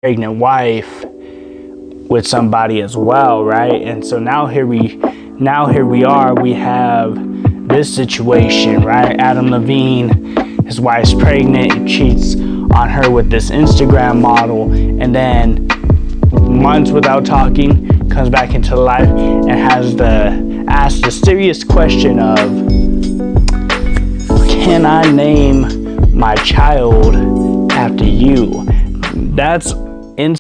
pregnant wife with somebody as well, right? And so now here we are, we have this situation, right? Adam Levine, his wife's pregnant, he cheats on her with this Instagram model, and then months without talking comes back into life and has to ask the serious question of, can I name my child after you? That's in.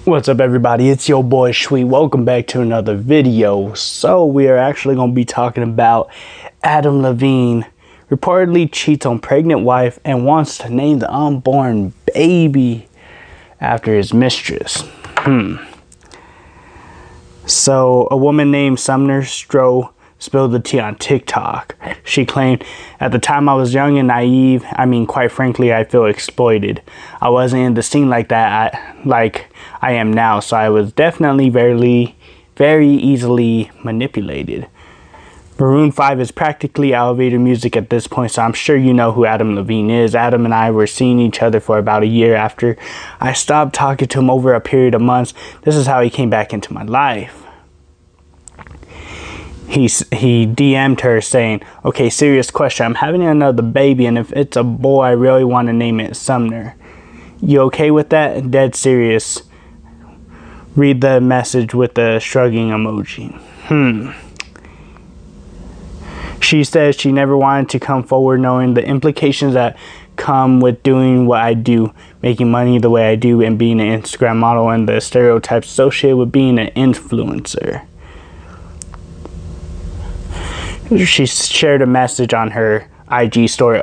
What's up, everybody? It's your boy Datshweet. Welcome back to another video. So we are actually going to be talking about Adam Levine reportedly cheats on pregnant wife and wants to name the unborn baby after his mistress. So a woman named Sumner Stroh spilled the tea on TikTok. She claimed, "At the time I was young and naive. I mean, quite frankly, I feel exploited. I wasn't in the scene like that like I am now, so I was definitely very easily manipulated." Maroon 5 is practically elevator music at this point, so I'm sure you know who Adam Levine is. Adam and I were seeing each other for about a year after I stopped talking to him over a period of months. This is how he came back into my life. He DM'd her saying, "Okay, serious question. I'm having another baby, and if it's a boy, I really want to name it Sumner. You okay with that? Dead serious." Read the message with the shrugging emoji. She says she never wanted to come forward, knowing the implications that come with doing what I do, making money the way I do, and being an Instagram model, and the stereotypes associated with being an influencer. She shared a message on her IG story.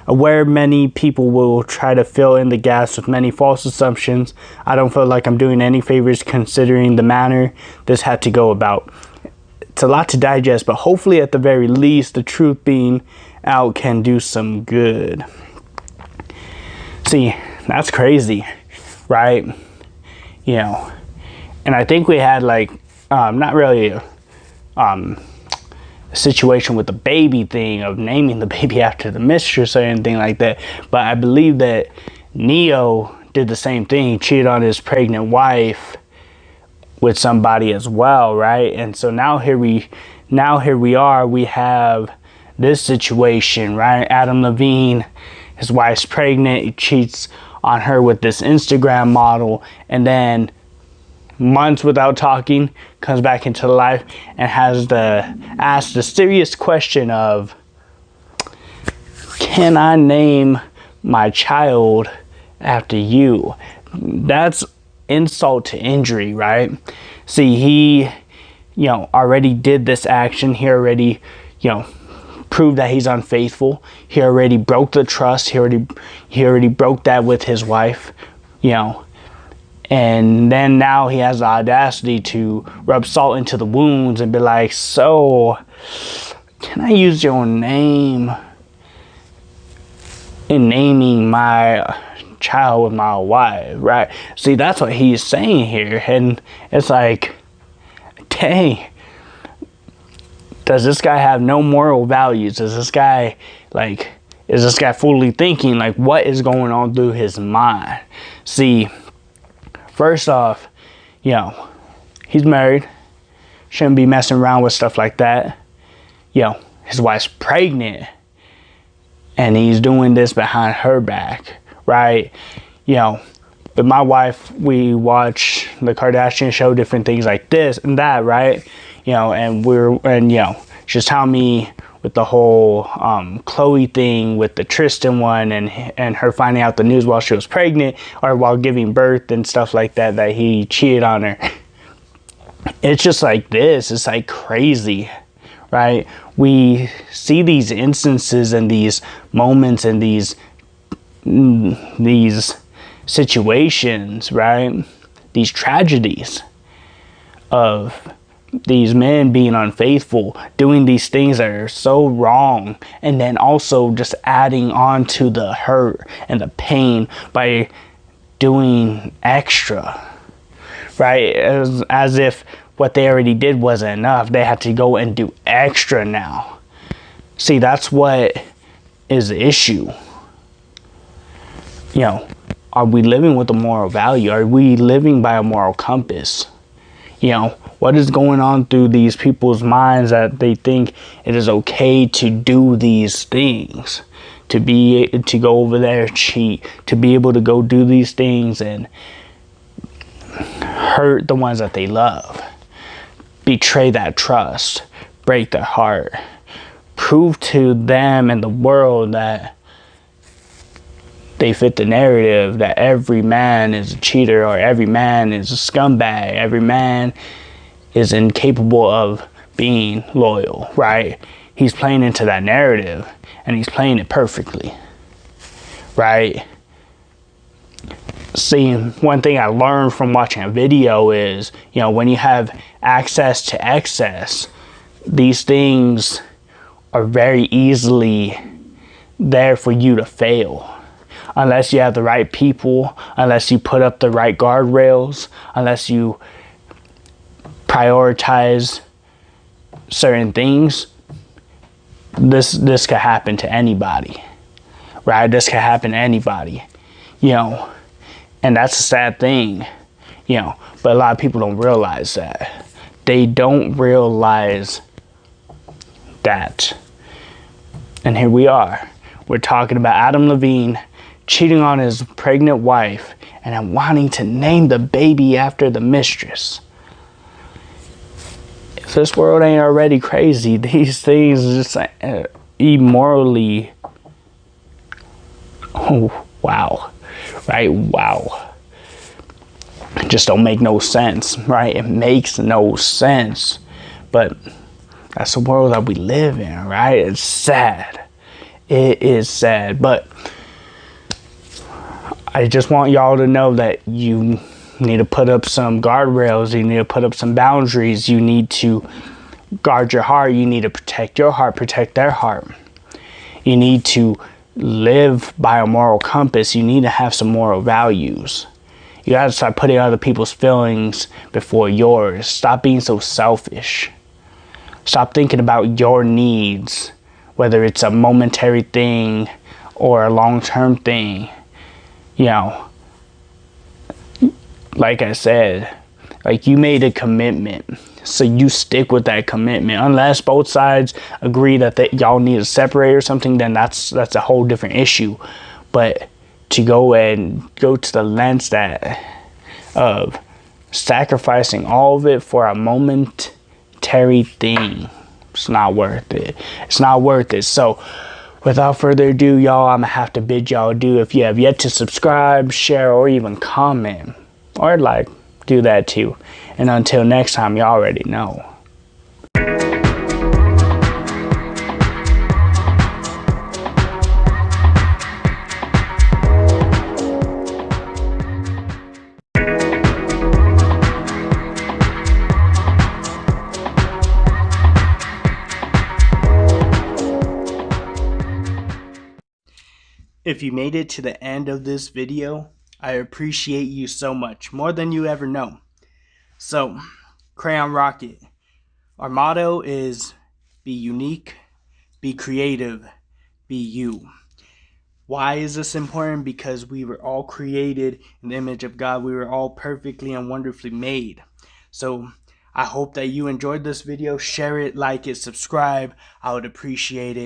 "Aware many people will try to fill in the gaps with many false assumptions. I don't feel like I'm doing any favors considering the manner this had to go about. It's a lot to digest, but hopefully at the very least, the truth being out can do some good." See, that's crazy, right? You know, and I think we had like, not really a situation with the baby thing of naming the baby after the mistress or anything like that, but I believe that Neo did the same thing. He cheated on his pregnant wife with somebody as well, right? And so now here we are, we have this situation, right? Adam Levine, his wife's pregnant, he cheats on her with this Instagram model, and then months without talking comes back into life and has to ask the serious question of, can I name my child after you? That's insult to injury, right? See, he already did this action. He already proved that he's unfaithful. He already broke the trust. He already broke that with his wife, and then now he has the audacity to rub salt into the wounds and be like, "So, can I use your name in naming my child with my wife?" Right? See, that's what he's saying here. And it's like, dang, does this guy have no moral values? Is this guy fully thinking? Like, what is going on through his mind? See, first off, he's married. Shouldn't be messing around with stuff like that. His wife's pregnant, and he's doing this behind her back, right? With my wife, we watch the Kardashian show, different things like this and that, right? And she's telling me with the whole Chloe thing with the Tristan one, and her finding out the news while she was pregnant or while giving birth and stuff like that, that he cheated on her. It's just like this. It's like crazy, right? We see these instances and these moments and these situations, right? These tragedies of these men being unfaithful, doing these things that are so wrong, and then also just adding on to the hurt and the pain by doing extra, right? As if what they already did wasn't enough. They had to go and do extra now. See, that's what is the issue. You know, are we living with a moral value? Are we living by a moral compass? You know, what is going on through these people's minds that they think it is okay to do these things? To go over there, cheat, to be able to go do these things and hurt the ones that they love, betray that trust, break their heart, prove to them and the world that they fit the narrative that every man is a cheater, or every man is a scumbag, every man is incapable of being loyal, right? He's playing into that narrative, and he's playing it perfectly, right? See, one thing I learned from watching a video is, you know, when you have access to excess, these things are very easily there for you to fail. Unless you have the right people, unless you put up the right guardrails, unless you prioritize certain things, this could happen to anybody, right? This could happen to anybody, you know, and that's a sad thing, you know, but a lot of people don't realize that. They don't realize that. And here we are. We're talking about Adam Levine cheating on his pregnant wife and then wanting to name the baby after the mistress. If this world ain't already crazy, these things just immorally, oh wow, right? Wow, it just don't make no sense, right? It makes no sense, but that's the world that we live in, right? It's sad. It is sad, but I just want y'all to know that you need to put up some guardrails. You need to put up some boundaries. You need to guard your heart. You need to protect your heart, protect their heart. You need to live by a moral compass. You need to have some moral values. You got to start putting other people's feelings before yours. Stop being so selfish. Stop thinking about your needs, whether it's a momentary thing or a long-term thing. You know, like I said, like, you made a commitment, so you stick with that commitment. Unless both sides agree that y'all need to separate or something, then that's a whole different issue. But to go to the lengths of sacrificing all of it for a momentary thing, it's not worth it. It's not worth it. So without further ado, y'all, I'm gonna have to bid y'all adieu. If you have yet to subscribe, share, or even comment, or like, do that too. And until next time, you already know. If you made it to the end of this video, I appreciate you so much, more than you ever know. So, Krayonn Rocket, our motto is be unique, be creative, be you. Why is this important? Because we were all created in the image of God. We were all perfectly and wonderfully made. So, I hope that you enjoyed this video. Share it, like it, subscribe. I would appreciate it.